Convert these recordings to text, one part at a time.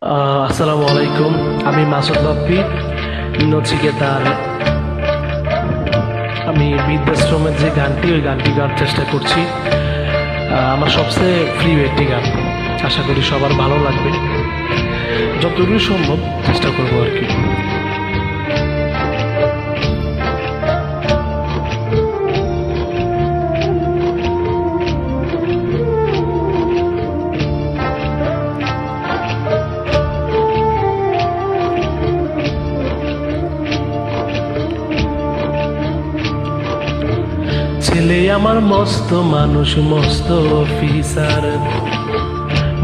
আসসালামু আলাইকুম। আমি মাসুদ বাপ্পি, নচিকেতার। আমি বৃদ্ধাশ্রমের যে গানটি, ওই গানটি গাওয়ার চেষ্টা করছি। আমার সবচেয়ে প্রিয় একটি গান। আশা করি সবার ভালো লাগবে, যতটুকু সম্ভব চেষ্টা করবো আর কি। ছেলে আমার মস্ত মানুষ, মস্ত অফিসার,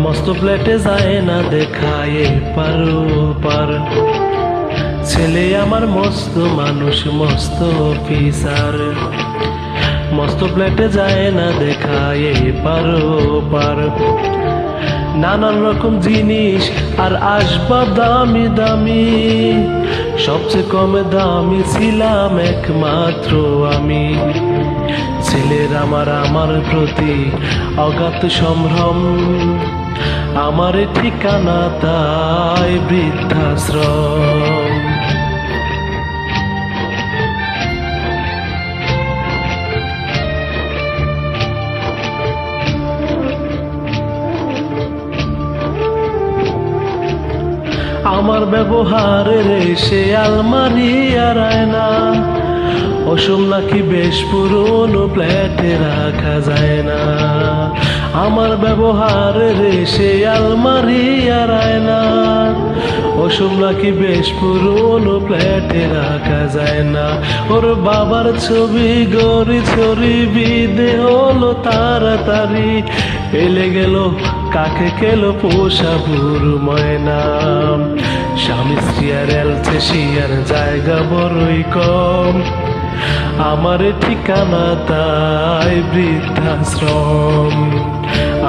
মস্ত প্লেটে যায় না দেখায় পারো পার। ছেলে আমার মস্ত মানুষ, মস্ত অফিসার, মস্ত প্লেটে যায় না দেখায় পারো পার। নানান রকম জিনিস আর আসবাব দামি দামি, সবচেয়ে কম দামি ছিলাম একমাত্র আমি। ছেলের আমার প্রতি অগাধ সম্ভ্রম, আমার ঠিকানা তাই বৃদ্ধাশ্রম। আমার ব্যবহারের সে আলমারি আর আয়না, ওসব নাকি বেশ পুরনো প্লেটে রাখা যায় না। আমার ব্যবহারের সে আলমারি আর আয়না, ওসব নাকি বেশ পুরনো প্লেটে রাখা যায় না। ওর বাবার ছবি গড়ি ছড়ি বিদে হলো তাড়াতাড়ি, এলে গেল কাকে কেলো পোষা বুড়ো ময়না। স্বামী স্ত্রী আর এলছে শিয়ার জায়গা বড়ই কম, আমার ঠিকানা তাই বৃদ্ধাশ্রম।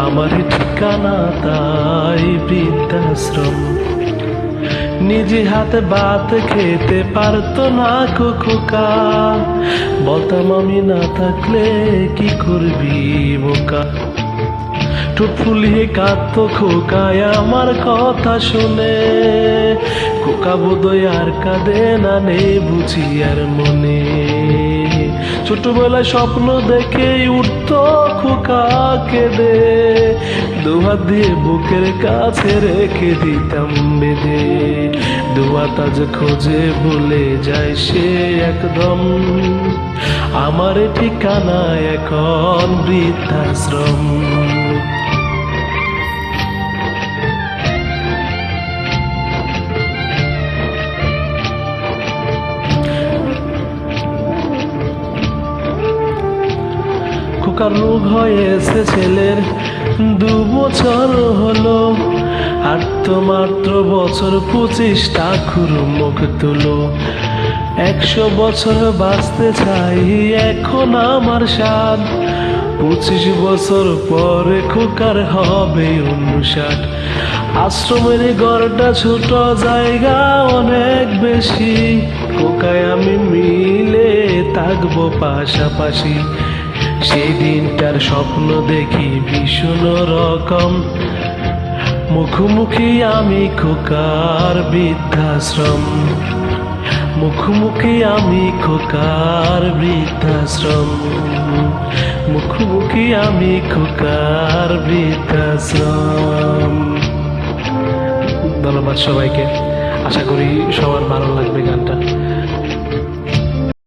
আমার ঠিকানা তাই বৃদ্ধাশ্রম। নিজে হাতে ভাত খেতে পারতো না খোকা, বলতাম আমি না থাকলে কি করবি বোকা। ঠোঁট ফুলিয়ে কাঁদতো খোকায় আমার কথা শুনে, খোকা বোধহয় আর কাঁদে না, নেই বুঝি আর মনে। ছোটবেলায় স্বপ্ন দেখে উঠতো খোকা কেঁদে, দুহাত দিয়ে বুকের কাছে রেখে দিতাম বেঁধে। দুহাত আজ খোঁজে ভুলে যায় সে একদম, আমার ঠিকানা এখন বৃদ্ধাশ্রম। খোকার রোগ হয়েছে ছেলের 2 বছর হলো, আর তো মাত্র বছর 25টা খুরু মুখ তুলো। 100 বছর বাঁচতে চাই এখন আমার সাধ, 25 বছর পরে খোকার হবে 59। আশ্রমের ঘরটা ছোট, জায়গা অনেক বেশি, খোকায় আমি মিলে থাকবো পাশাপাশি। সেই দিনটার স্বপ্ন দেখি ভীষণ রকম, মুখোমুখি আমি খোকার বৃদ্ধাশ্রম। মুখোমুখি আমি খোকার বৃদ্ধাশ্রম। মুখোমুখি আমি খোকার বৃদ্ধাশ্রম। ধন্যবাদ সবাইকে। আশা করি সবার ভালো লাগবে গানটা।